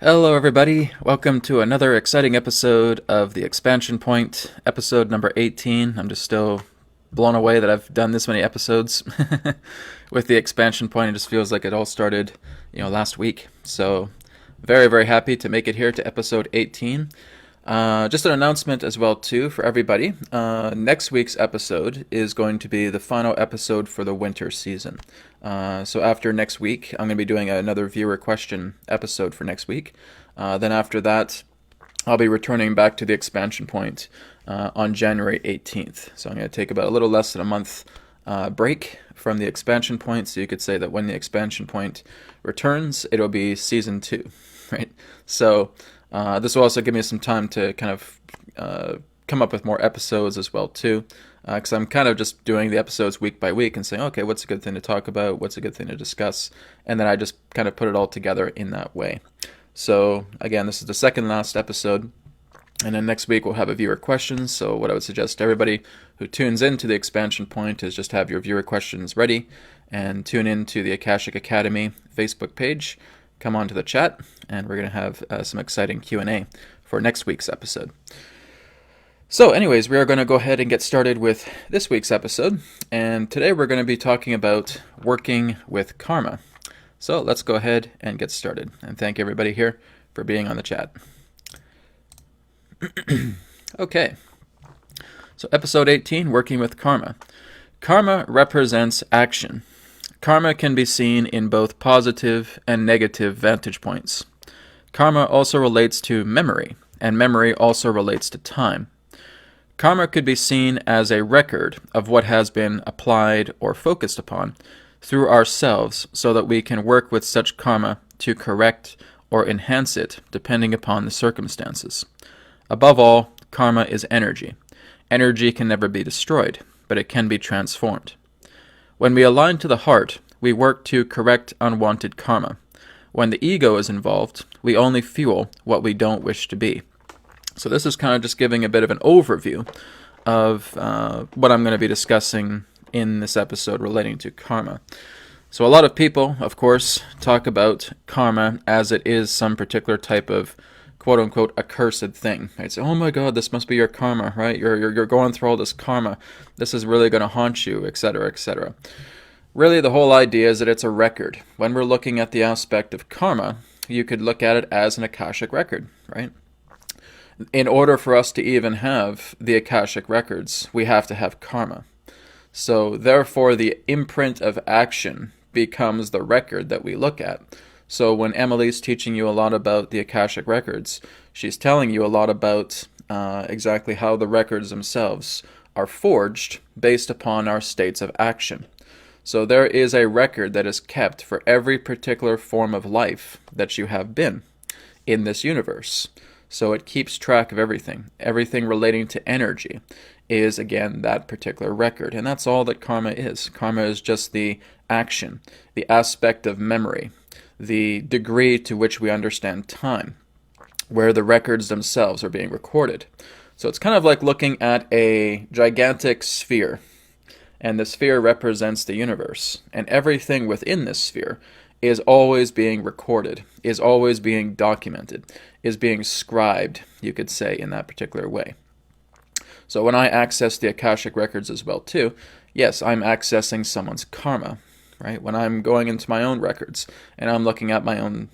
Hello, everybody. Welcome to another exciting episode of the Expansion Point, episode number 18. I'm just still blown away that I've done this many episodes with the Expansion Point. It just feels like it all started, last week. So, very, very happy to make it here to episode 18. Just an announcement as well too for everybody. Next week's episode is going to be the final episode for the winter season. So after next week, I'm going to be doing another viewer question episode for next week. Then after that, I'll be returning back to the expansion point on January 18th. So I'm going to take about a little less than a month break from the expansion point. So you could say that when the expansion point returns, it'll be season 2, right? So this will also give me some time to kind of come up with more episodes as well too, because I'm kind of just doing the episodes week by week and saying, okay, what's a good thing to talk about, what's a good thing to discuss, and then I just kind of put it all together in that way. So again, this is the second last episode, and then next week we'll have a viewer questions. So what I would suggest to everybody who tunes into the expansion point is just have your viewer questions ready and tune into the Akashic Academy Facebook page. Come on to the chat, and we're going to have some exciting Q&A for next week's episode. So anyways, we are going to go ahead and get started with this week's episode, and today we're going to be talking about working with karma. So let's go ahead and get started, and thank everybody here for being on the chat. Okay, so episode 18, working with karma. Karma represents action. Karma can be seen in both positive and negative vantage points. Karma also relates to memory, and memory also relates to time. Karma could be seen as a record of what has been applied or focused upon through ourselves so that we can work with such karma to correct or enhance it depending upon the circumstances. Above all, karma is energy. Energy can never be destroyed, but it can be transformed. When we align to the heart, we work to correct unwanted karma. When the ego is involved, we only fuel what we don't wish to be. So this is kind of just giving a bit of an overview of what I'm going to be discussing in this episode relating to karma. So a lot of people, of course, talk about karma as it is some particular type of quote-unquote accursed thing. Right? So, oh my God, this must be your karma, right? You're going through all this karma. This is really going to haunt you, etc., etc. Really, the whole idea is that it's a record. When we're looking at the aspect of karma, you could look at it as an Akashic record, right? In order for us to even have the Akashic records, we have to have karma. So, therefore, the imprint of action becomes the record that we look at. So when Emily's teaching you a lot about the Akashic records, she's telling you a lot about exactly how the records themselves are forged based upon our states of action. So there is a record that is kept for every particular form of life that you have been in this universe. So it keeps track of everything. Everything relating to energy is, again, that particular record. And that's all that karma is. Karma is just the action, the aspect of memory, the degree to which we understand time, where the records themselves are being recorded. So it's kind of like looking at a gigantic sphere, and the sphere represents the universe, and everything within this sphere is always being recorded, is always being documented, is being scribed, you could say, in that particular way. So when I access the Akashic records as well too, yes, I'm accessing someone's karma. Right? When I'm going into my own records and I'm looking at my own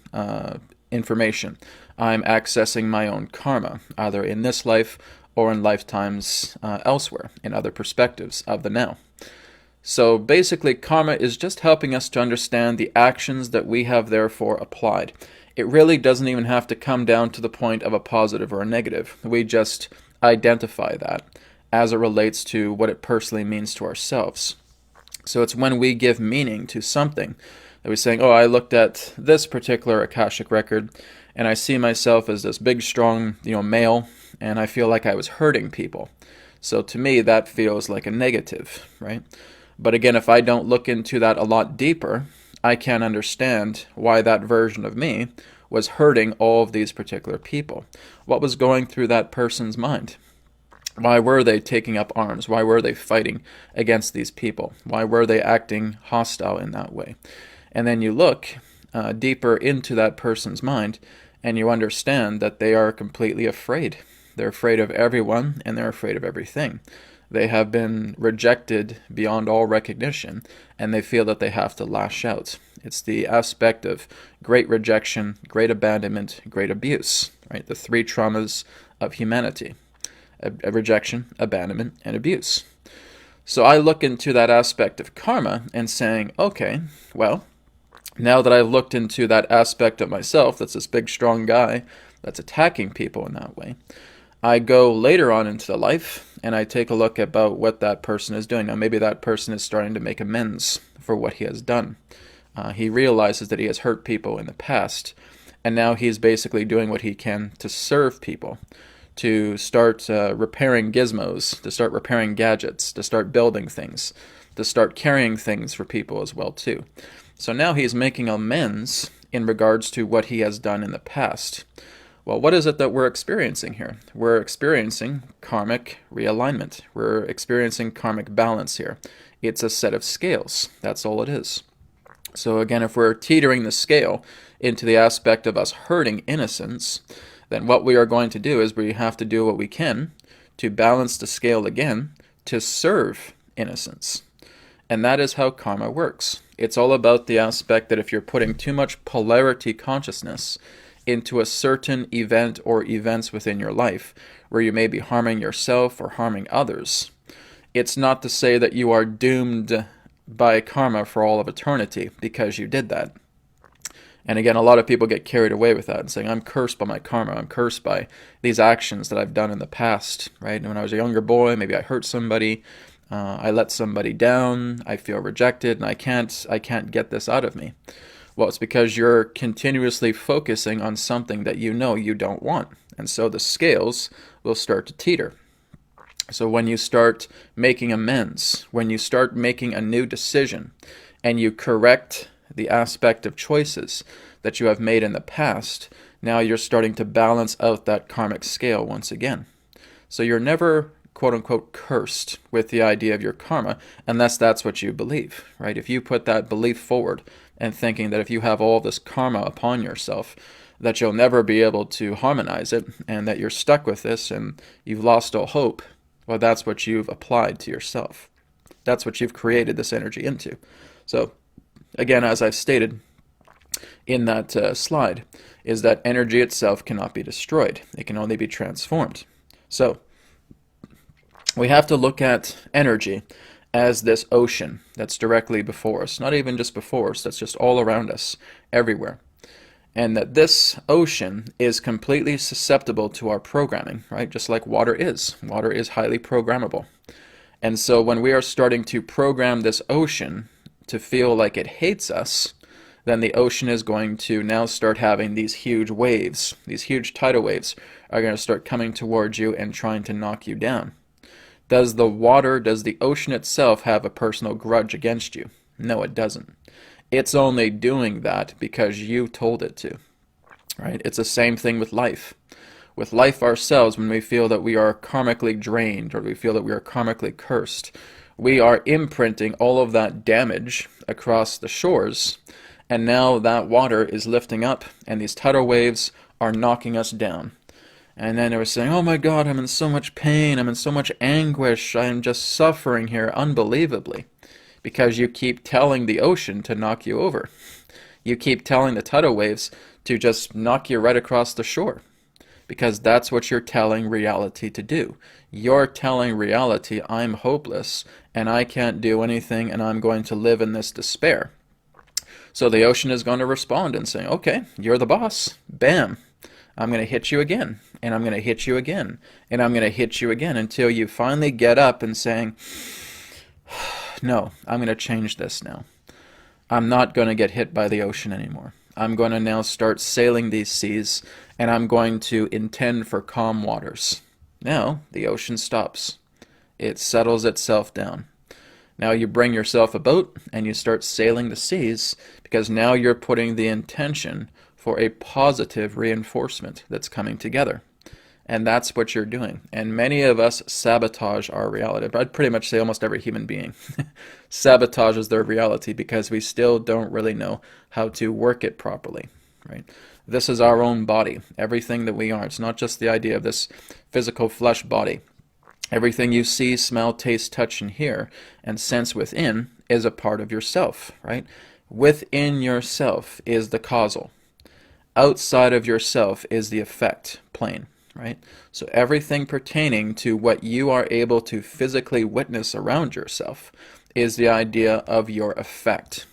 information, I'm accessing my own karma, either in this life or in lifetimes elsewhere, in other perspectives of the now. So basically, karma is just helping us to understand the actions that we have therefore applied. It really doesn't even have to come down to the point of a positive or a negative. We just identify that as it relates to what it personally means to ourselves. So it's when we give meaning to something that we're saying, oh, I looked at this particular Akashic record and I see myself as this big, strong, male, and I feel like I was hurting people. So to me, that feels like a negative, right? But again, if I don't look into that a lot deeper, I can't understand why that version of me was hurting all of these particular people. What was going through that person's mind? Why were they taking up arms? Why were they fighting against these people? Why were they acting hostile in that way? And then you look deeper into that person's mind, and you understand that they are completely afraid. They're afraid of everyone, and they're afraid of everything. They have been rejected beyond all recognition, and they feel that they have to lash out. It's the aspect of great rejection, great abandonment, great abuse, right? The three traumas of humanity: rejection, abandonment, and abuse. So I look into that aspect of karma and saying, okay, well, now that I've looked into that aspect of myself, that's this big, strong guy that's attacking people in that way, I go later on into the life and I take a look about what that person is doing. Now, maybe that person is starting to make amends for what he has done. He realizes that he has hurt people in the past, and now he's basically doing what he can to serve people, to start repairing gizmos, to start repairing gadgets, to start building things, to start carrying things for people as well too. So now he's making amends in regards to what he has done in the past. Well, what is it that we're experiencing here? We're experiencing karmic realignment. We're experiencing karmic balance here. It's a set of scales. That's all it is. So again, if we're teetering the scale into the aspect of us hurting innocence, then what we are going to do is we have to do what we can to balance the scale again to serve innocence. And that is how karma works. It's all about the aspect that if you're putting too much polarity consciousness into a certain event or events within your life where you may be harming yourself or harming others, it's not to say that you are doomed by karma for all of eternity because you did that. And again, a lot of people get carried away with that and saying, I'm cursed by my karma, I'm cursed by these actions that I've done in the past, right? And when I was a younger boy, maybe I hurt somebody, I let somebody down, I feel rejected, and I can't get this out of me. Well, it's because you're continuously focusing on something that you know you don't want. And so the scales will start to teeter. So when you start making amends, when you start making a new decision, and you correct the aspect of choices that you have made in the past, now you're starting to balance out that karmic scale once again. So you're never, quote-unquote, cursed with the idea of your karma, unless that's what you believe, right? If you put that belief forward and thinking that if you have all this karma upon yourself, that you'll never be able to harmonize it, and that you're stuck with this and you've lost all hope, well, that's what you've applied to yourself. That's what you've created this energy into. So, again, as I've stated in that slide, is that energy itself cannot be destroyed. It can only be transformed. So, we have to look at energy as this ocean that's directly before us. Not even just before us, that's just all around us, everywhere. And that this ocean is completely susceptible to our programming, right? Just like water is. Water is highly programmable. And so when we are starting to program this ocean to feel like it hates us, then the ocean is going to now start having these huge waves. These huge tidal waves are going to start coming towards you and trying to knock you down. Does the ocean itself have a personal grudge against you? No, it doesn't. It's only doing that because you told it to, right? It's the same thing with life. With life ourselves, when we feel that we are karmically drained or we feel that we are karmically cursed, we are imprinting all of that damage across the shores, and now that water is lifting up, and these tidal waves are knocking us down. And then they were saying, oh my God, I'm in so much pain, I'm in so much anguish, I'm just suffering here unbelievably. Because you keep telling the ocean to knock you over. You keep telling the tidal waves to just knock you right across the shore. Because that's what you're telling reality to do. You're telling reality, I'm hopeless, and I can't do anything, and I'm going to live in this despair. So the ocean is going to respond and say, okay, you're the boss. Bam. I'm going to hit you again, and I'm going to hit you again, and I'm going to hit you again, until you finally get up and saying, no, I'm going to change this now. I'm not going to get hit by the ocean anymore. I'm going to now start sailing these seas, and I'm going to intend for calm waters. Now, the ocean stops. It settles itself down. Now you bring yourself a boat, and you start sailing the seas, because now you're putting the intention for a positive reinforcement that's coming together. And that's what you're doing. And many of us sabotage our reality. I'd pretty much say almost every human being sabotages their reality because we still don't really know how to work it properly. right? This is our own body, everything that we are. It's not just the idea of this physical flesh body. Everything you see, smell, taste, touch, and hear, and sense within is a part of yourself, right? Within yourself is the causal. Outside of yourself is the effect plane, right? So everything pertaining to what you are able to physically witness around yourself is the idea of your effect.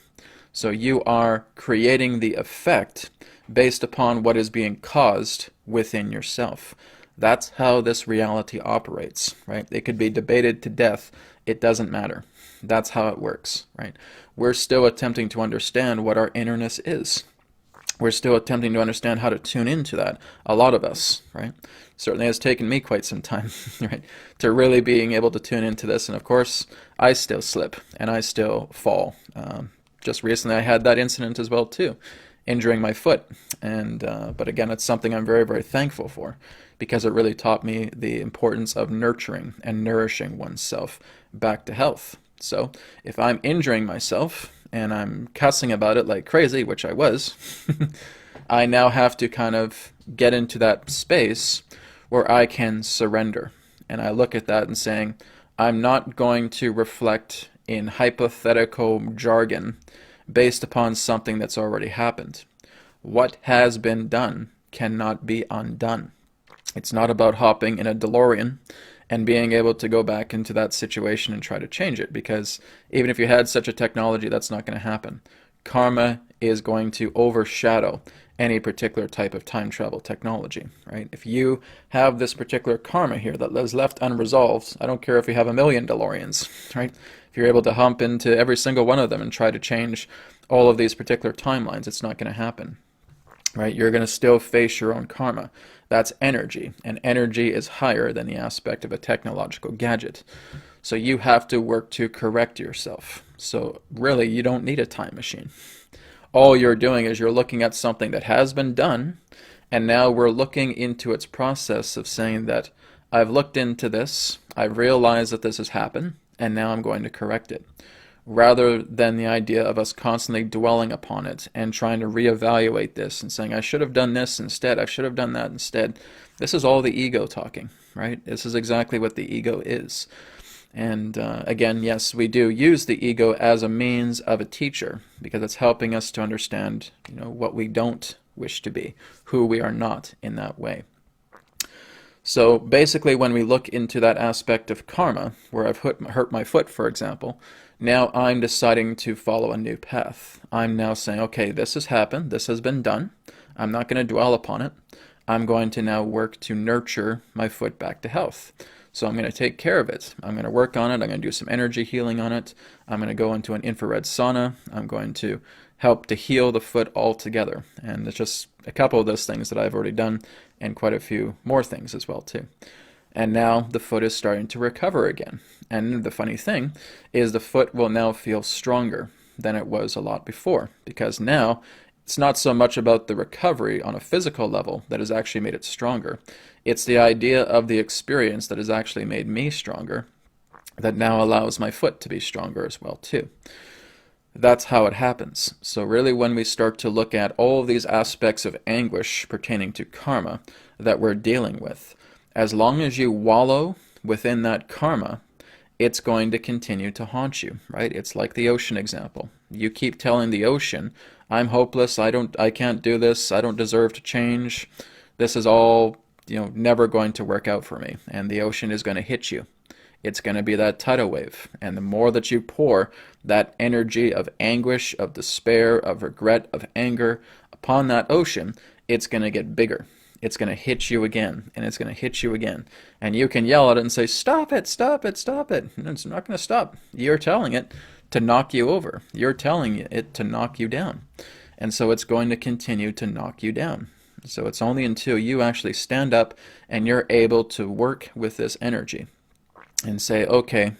So you are creating the effect based upon what is being caused within yourself. That's how this reality operates, right? It could be debated to death. It doesn't matter. That's how it works, right? We're still attempting to understand what our innerness is. We're still attempting to understand how to tune into that. A lot of us, right? Certainly has taken me quite some time, right? To really being able to tune into this. And of course, I still slip and I still fall. Just recently I had that incident as well too, injuring my foot. And but again, it's something I'm very, very thankful for, because it really taught me the importance of nurturing and nourishing oneself back to health. So if I'm injuring myself and I'm cussing about it like crazy, which I was, I now have to kind of get into that space where I can surrender. And I look at that and saying, I'm not going to reflect in hypothetical jargon based upon something that's already happened. What has been done cannot be undone. It's not about hopping in a DeLorean and being able to go back into that situation and try to change it, because even if you had such a technology, that's not going to happen. Karma is going to overshadow any particular type of time travel technology, right? If you have this particular karma here that is left unresolved, I don't care if you have 1,000,000 DeLoreans, right? If you're able to hump into every single one of them and try to change all of these particular timelines, it's not going to happen, right? You're going to still face your own karma. That's energy, and energy is higher than the aspect of a technological gadget. So you have to work to correct yourself. So really, you don't need a time machine. All you're doing is you're looking at something that has been done, and now we're looking into its process of saying that I've looked into this, I've realized that this has happened, and now I'm going to correct it, rather than the idea of us constantly dwelling upon it and trying to reevaluate this and saying, I should have done this instead, I should have done that instead. This is all the ego talking, right? This is exactly what the ego is. And again, yes, we do use the ego as a means of a teacher, because it's helping us to understand, what we don't wish to be, who we are not in that way. So basically, when we look into that aspect of karma, where I've hurt my foot, for example, now I'm deciding to follow a new path. I'm now saying, okay, this has happened, this has been done. I'm not going to dwell upon it. I'm going to now work to nurture my foot back to health. So I'm going to take care of it. I'm going to work on it. I'm going to do some energy healing on it. I'm going to go into an infrared sauna. I'm going to help to heal the foot altogether. And it's just a couple of those things that I've already done, and quite a few more things as well too. And now the foot is starting to recover again. And the funny thing is the foot will now feel stronger than it was a lot before, because now it's not so much about the recovery on a physical level that has actually made it stronger. It's the idea of the experience that has actually made me stronger that now allows my foot to be stronger as well too. That's how it happens. So really, when we start to look at all of these aspects of anguish pertaining to karma that we're dealing with, as long as you wallow within that karma, it's going to continue to haunt you, right? It's like the ocean example. You keep telling the ocean, I'm hopeless, I can't do this, I don't deserve to change. This is all, never going to work out for me. And the ocean is going to hit you. It's going to be that tidal wave. And the more that you pour that energy of anguish, of despair, of regret, of anger upon that ocean, it's going to get bigger. It's going to hit you again, and it's going to hit you again. And you can yell at it and say, stop it, stop it, stop it. And it's not going to stop. You're telling it to knock you over. You're telling it to knock you down. And so it's going to continue to knock you down. So it's only until you actually stand up and you're able to work with this energy and say, okay,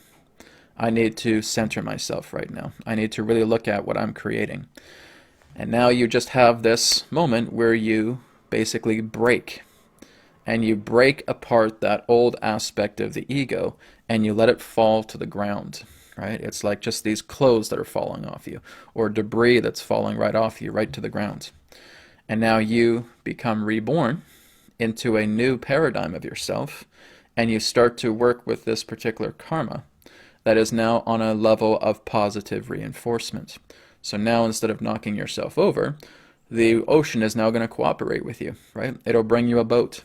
I need to center myself right now. I need to really look at what I'm creating. And now you just have this moment where you basically break. And you break apart that old aspect of the ego and you let it fall to the ground, right? It's like just these clothes that are falling off you, or debris that's falling right off you, right to the ground. And now you become reborn into a new paradigm of yourself, and you start to work with this particular karma that is now on a level of positive reinforcement. So now, instead of knocking yourself over, the ocean is now going to cooperate with you, right? It'll bring you a boat.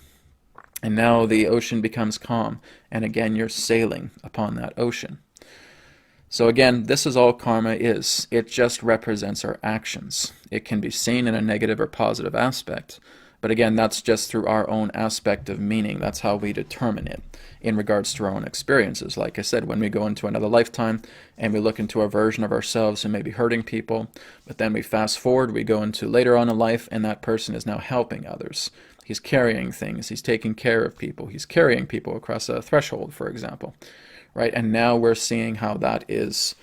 And now the ocean becomes calm, and again you're sailing upon that ocean. So again, this is all karma is. It just represents our actions. It can be seen in a negative or positive aspect. But again, that's just through our own aspect of meaning. That's how we determine it in regards to our own experiences. Like I said, when we go into another lifetime and we look into a version of ourselves who may be hurting people, but then we fast forward, we go into later on in life, and that person is now helping others. He's carrying things. He's taking care of people. He's carrying people across a threshold, for example. Right? And now we're seeing how that is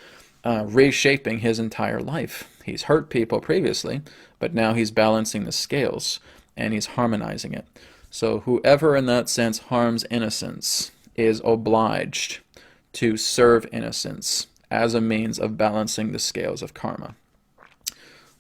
reshaping his entire life. He's hurt people previously, but now he's balancing the scales and he's harmonizing it. So whoever in that sense harms innocence is obliged to serve innocence as a means of balancing the scales of karma.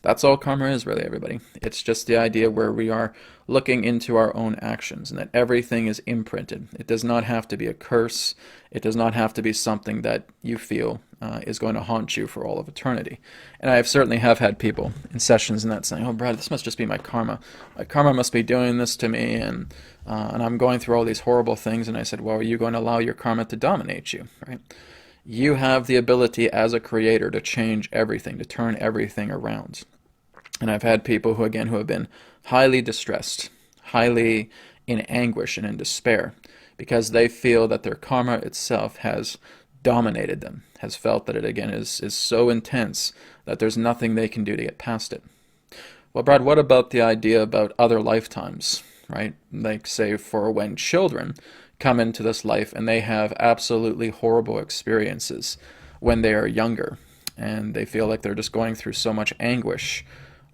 That's all karma is, really, everybody. It's just the idea where we are looking into our own actions and that everything is imprinted. It does not have to be a curse. It does not have to be something that you feel is going to haunt you for all of eternity. And I certainly have had people in sessions and that saying, "Oh, Brad, this must just be my karma. My karma must be doing this to me, and I'm going through all these horrible things." And I said, "Well, are you going to allow your karma to dominate you, right?" You have the ability as a creator to change everything, to turn everything around. And I've had people who have been highly distressed, highly in anguish and in despair, because they feel that their karma itself has dominated them, has felt that it again is so intense that there's nothing they can do to get past it. Well, Brad, what about the idea about other lifetimes, right? Like, say, for when children come into this life and they have absolutely horrible experiences when they are younger, and they feel like they're just going through so much anguish.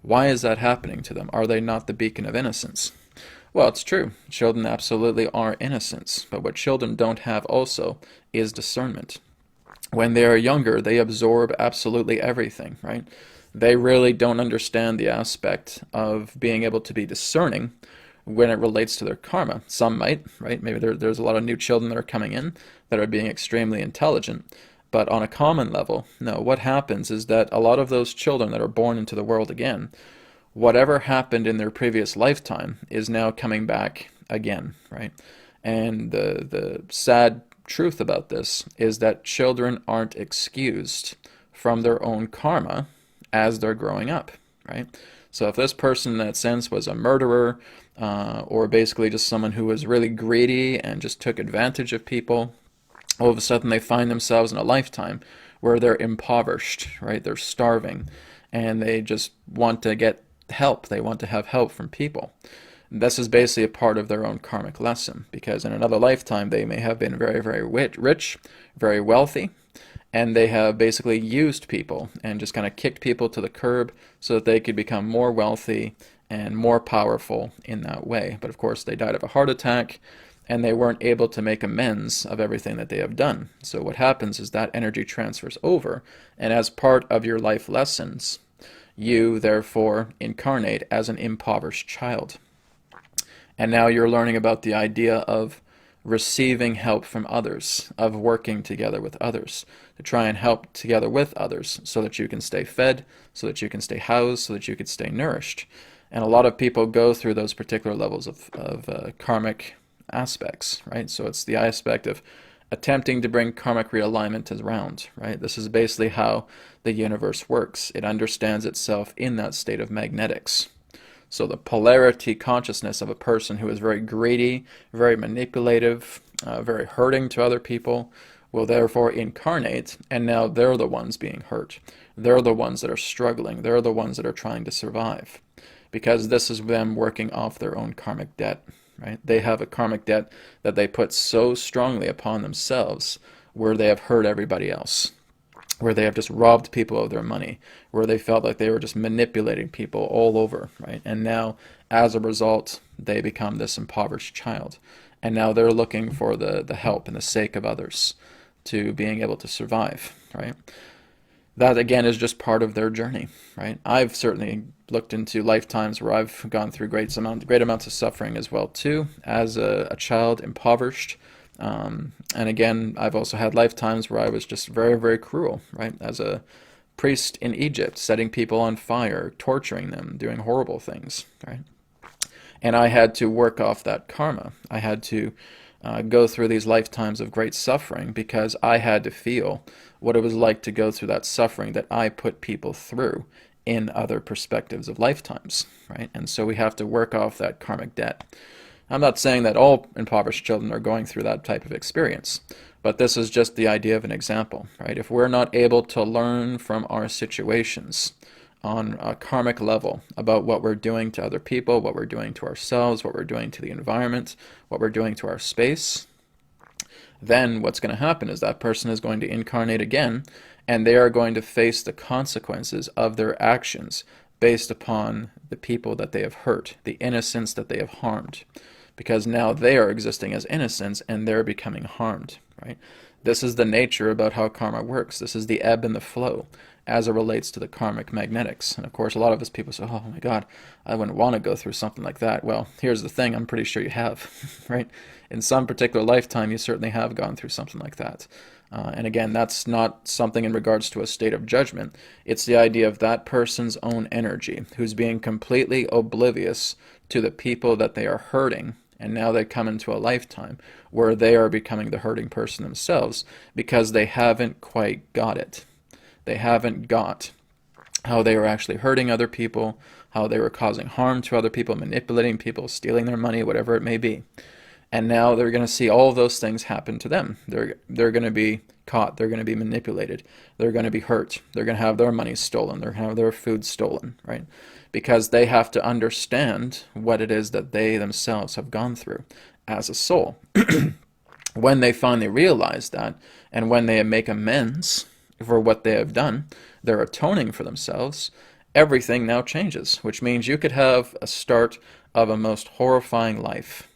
Why is that happening to them? Are they not the beacon of innocence? Well, it's true. Children absolutely are innocents. But what children don't have also is discernment. When they are younger, they absorb absolutely everything, right? They really don't understand the aspect of being able to be discerning when it relates to their karma. Some might, right? Maybe there's a lot of new children that are coming in that are being extremely intelligent. But on a common level, no, what happens is that a lot of those children that are born into the world again, whatever happened in their previous lifetime is now coming back again, right? And the sad truth about this is that children aren't excused from their own karma as they're growing up, right? So if this person in that sense was a murderer, or basically just someone who was really greedy and just took advantage of people, all of a sudden they find themselves in a lifetime where they're impoverished, right? They're starving, and they just want to get help. They want to have help from people. And this is basically a part of their own karmic lesson, because in another lifetime they may have been very, very rich, very wealthy, and they have basically used people and just kind of kicked people to the curb so that they could become more wealthy and more powerful in that way. But of course they died of a heart attack, and they weren't able to make amends of everything that they have done. So what happens is that energy transfers over, and as part of your life lessons, you therefore incarnate as an impoverished child. And now you're learning about the idea of receiving help from others, of working together with others, to try and help together with others so that you can stay fed, so that you can stay housed, so that you can stay nourished. And a lot of people go through those particular levels of karmic aspects, right? So it's the aspect of attempting to bring karmic realignment around, right? This is basically how the universe works. It understands itself in that state of magnetics. So the polarity consciousness of a person who is very greedy, very manipulative, very hurting to other people will therefore incarnate, and now they're the ones being hurt. They're the ones that are struggling. They're the ones that are trying to survive, because this is them working off their own karmic debt. Right? They have a karmic debt that they put so strongly upon themselves, where they have hurt everybody else, where they have just robbed people of their money, where they felt like they were just manipulating people all over, right? And now, as a result, they become this impoverished child. And now they're looking for the help and the sake of others to being able to survive, right? that again is just part of their journey, right? I've certainly looked into lifetimes where I've gone through great amounts of suffering as well too, as a child, impoverished. And again, I've also had lifetimes where I was just very, very cruel, right? As a priest in Egypt, setting people on fire, torturing them, doing horrible things, right? And I had to work off that karma. I had to go through these lifetimes of great suffering because I had to feel what it was like to go through that suffering that I put people through in other perspectives of lifetimes, right? And so we have to work off that karmic debt. I'm not saying that all impoverished children are going through that type of experience, but this is just the idea of an example, right? If we're not able to learn from our situations on a karmic level about what we're doing to other people, what we're doing to ourselves, what we're doing to the environment, what we're doing to our space, then what's going to happen is that person is going to incarnate again, and they are going to face the consequences of their actions based upon the people that they have hurt, the innocents that they have harmed, because now they are existing as innocents and they're becoming harmed, right? This is the nature about how karma works. This is the ebb and the flow as it relates to the karmic magnetics. And of course, a lot of us people say, oh my God, I wouldn't want to go through something like that. Well, here's the thing, I'm pretty sure you have, right? In some particular lifetime, you certainly have gone through something like that. And again, that's not something in regards to a state of judgment. It's the idea of that person's own energy who's being completely oblivious to the people that they are hurting. And now they come into a lifetime where they are becoming the hurting person themselves because they haven't quite got it. They haven't got how they were actually hurting other people, how they were causing harm to other people, manipulating people, stealing their money, whatever it may be. And now they're going to see all of those things happen to them. They're going to be caught. They're going to be manipulated. They're going to be hurt. They're going to have their money stolen. They're going to have their food stolen, right? Because they have to understand what it is that they themselves have gone through as a soul. When they finally realize that, and when they make amends for what they have done, they're atoning for themselves, everything now changes, which means you could have a start of a most horrifying life.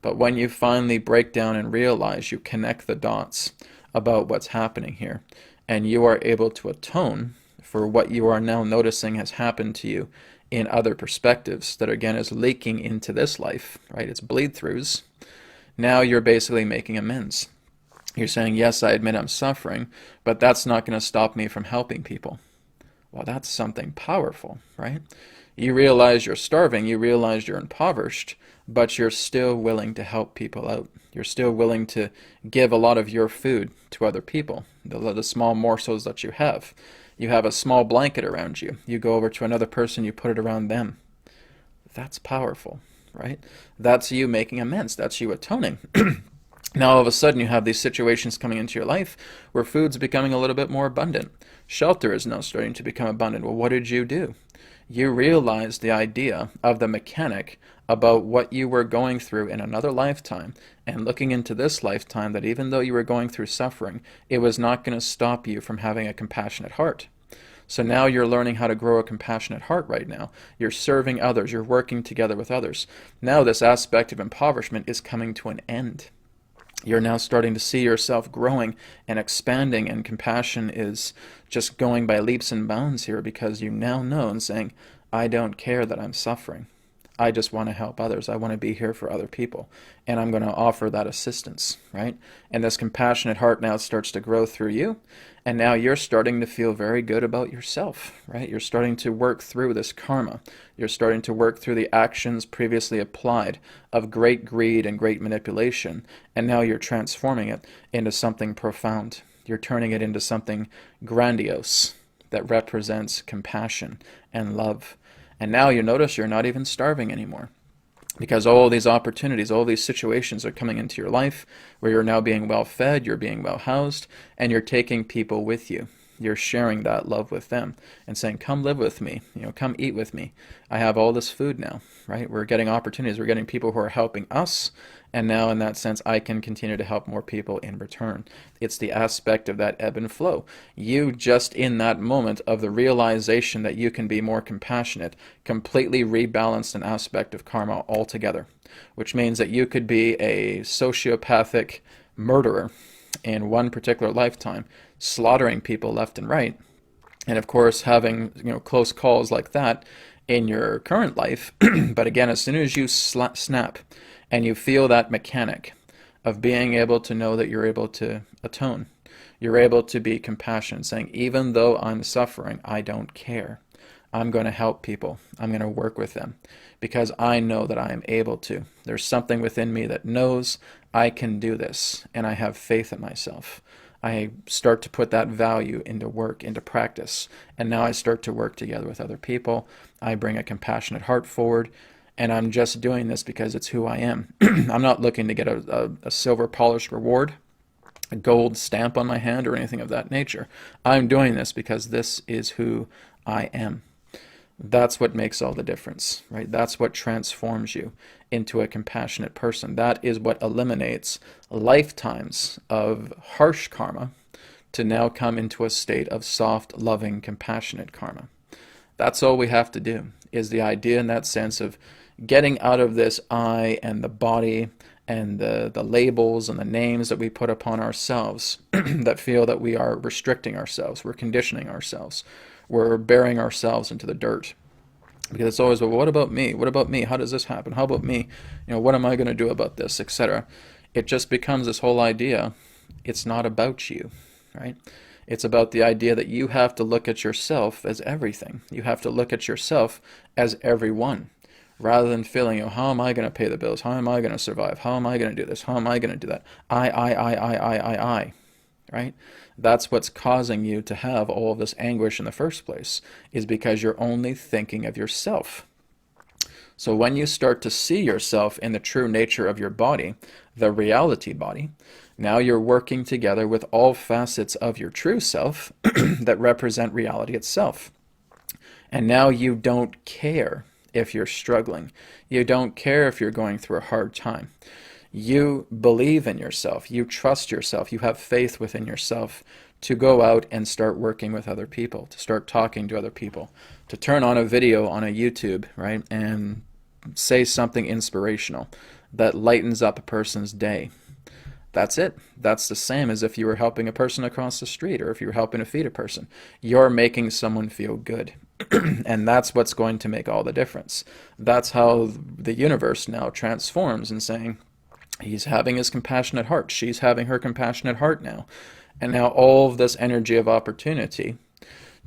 But when you finally break down and realize, you connect the dots about what's happening here, and you are able to atone for what you are now noticing has happened to you in other perspectives that again is leaking into this life, right? It's bleed-throughs. Now you're basically making amends. You're saying, yes, I admit I'm suffering, but that's not going to stop me from helping people. Well, that's something powerful, right? You realize you're starving, you realize you're impoverished, but you're still willing to help people out. You're still willing to give a lot of your food to other people, the small morsels that you have. You have a small blanket around you. You go over to another person, you put it around them. That's powerful, right? That's you making amends. That's you atoning. Now all of a sudden you have these situations coming into your life where food's becoming a little bit more abundant. Shelter is now starting to become abundant. Well, what did you do? You realized the idea of the mechanic about what you were going through in another lifetime and looking into this lifetime, that even though you were going through suffering, it was not going to stop you from having a compassionate heart. So now you're learning how to grow a compassionate heart right now. You're serving others. You're working together with others. Now this aspect of impoverishment is coming to an end. You're now starting to see yourself growing and expanding, and compassion is just going by leaps and bounds here because you now know and saying, I don't care that I'm suffering. I just want to help others. I want to be here for other people, and I'm going to offer that assistance, right? And this compassionate heart now starts to grow through you, and now you're starting to feel very good about yourself, right? You're starting to work through this karma. You're starting to work through the actions previously applied of great greed and great manipulation, and now you're transforming it into something profound. You're turning it into something grandiose that represents compassion and love. And now you notice you're not even starving anymore, because all these opportunities, all these situations are coming into your life where you're now being well fed, you're being well housed, and you're taking people with you. You're sharing that love with them and saying, come live with me, come eat with me. I have all this food now, right? We're getting opportunities. We're getting people who are helping us. And now in that sense, I can continue to help more people in return. It's the aspect of that ebb and flow. You just in that moment of the realization that you can be more compassionate, completely rebalanced an aspect of karma altogether, which means that you could be a sociopathic murderer in one particular lifetime, slaughtering people left and right, And of course, having close calls like that in your current life, but again, as soon as you snap and you feel that mechanic of being able to know that you're able to atone, you're able to be compassionate, saying, even though I'm suffering, I don't care. I'm going to help people. I'm going to work with them because I know that I am able to. There's something within me that knows I can do this, and I have faith in myself. I start to put that value into work, into practice, and now I start to work together with other people. I bring a compassionate heart forward, and I'm just doing this because it's who I am. I'm not looking to get a silver polished reward, a gold stamp on my hand, or anything of that nature. I'm doing this because this is who I am. That's what makes all the difference, right? That's what transforms you into a compassionate person. That is what eliminates lifetimes of harsh karma to now come into a state of soft, loving, compassionate karma. That's all we have to do, is the idea in that sense of getting out of this I and the body and the labels and the names that we put upon ourselves that feel that we are restricting ourselves, we're conditioning ourselves, we're burying ourselves into the dirt. Because it's always, well, what about me? What about me? How does this happen? How about me? What am I going to do about this, etc. It just becomes this whole idea, it's not about you, right? It's about the idea that you have to look at yourself as everything. You have to look at yourself as everyone, rather than feeling, how am I going to pay the bills? How am I going to survive? How am I going to do this? How am I going to do that? I, right? That's what's causing you to have all of this anguish in the first place, is because you're only thinking of yourself. So when you start to see yourself in the true nature of your body, the reality body, now you're working together with all facets of your true self that represent reality itself. And now you don't care if you're struggling. You don't care if you're going through a hard time. You believe in yourself. You trust yourself. You have faith within yourself to go out and start working with other people, to start talking to other people, to turn on a video on a YouTube, right, and say something inspirational that lightens up a person's day. That's it. That's the same as if you were helping a person across the street, or if you were helping to feed a person. You're making someone feel good. And that's what's going to make all the difference. That's how the universe now transforms in saying, he's having his compassionate heart. She's having her compassionate heart now. And now all of this energy of opportunity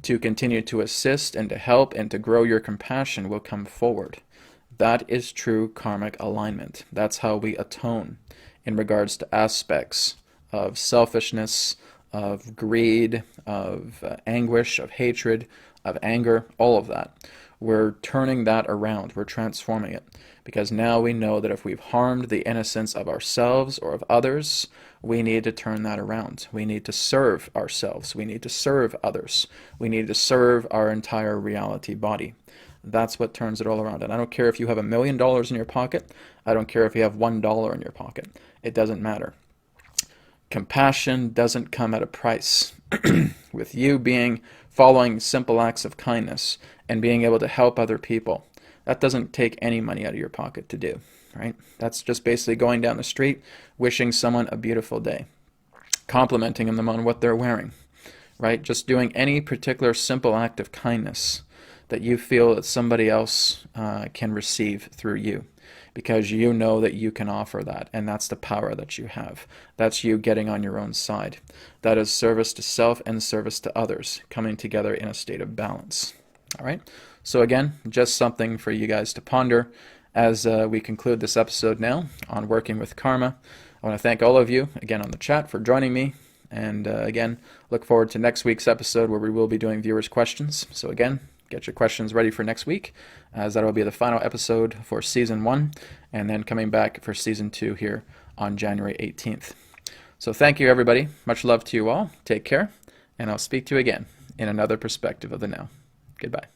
to continue to assist and to help and to grow your compassion will come forward. That is true karmic alignment. That's how we atone in regards to aspects of selfishness, of greed, of anguish, of hatred, of anger, all of that. We're turning that around. We're transforming it. Because now we know that if we've harmed the innocence of ourselves or of others, we need to turn that around. We need to serve ourselves. We need to serve others. We need to serve our entire reality body. That's what turns it all around. And I don't care if you have $1 million in your pocket. I don't care if you have $1 in your pocket. It doesn't matter. Compassion doesn't come at a price. With you following simple acts of kindness and being able to help other people, that doesn't take any money out of your pocket to do, right? That's just basically going down the street, wishing someone a beautiful day, complimenting them on what they're wearing, right? Just doing any particular simple act of kindness that you feel that somebody else can receive through you, because you know that you can offer that, and that's the power that you have. That's you getting on your own side. That is service to self and service to others, coming together in a state of balance. All right? So again, just something for you guys to ponder as we conclude this episode now on working with karma. I want to thank all of you, again, on the chat for joining me. And again, look forward to next week's episode where we will be doing viewers' questions. So again, get your questions ready for next week, as that will be the final episode for Season 1, and then coming back for Season 2 here on January 18th. So thank you, everybody. Much love to you all. Take care, and I'll speak to you again in another perspective of the now. Goodbye.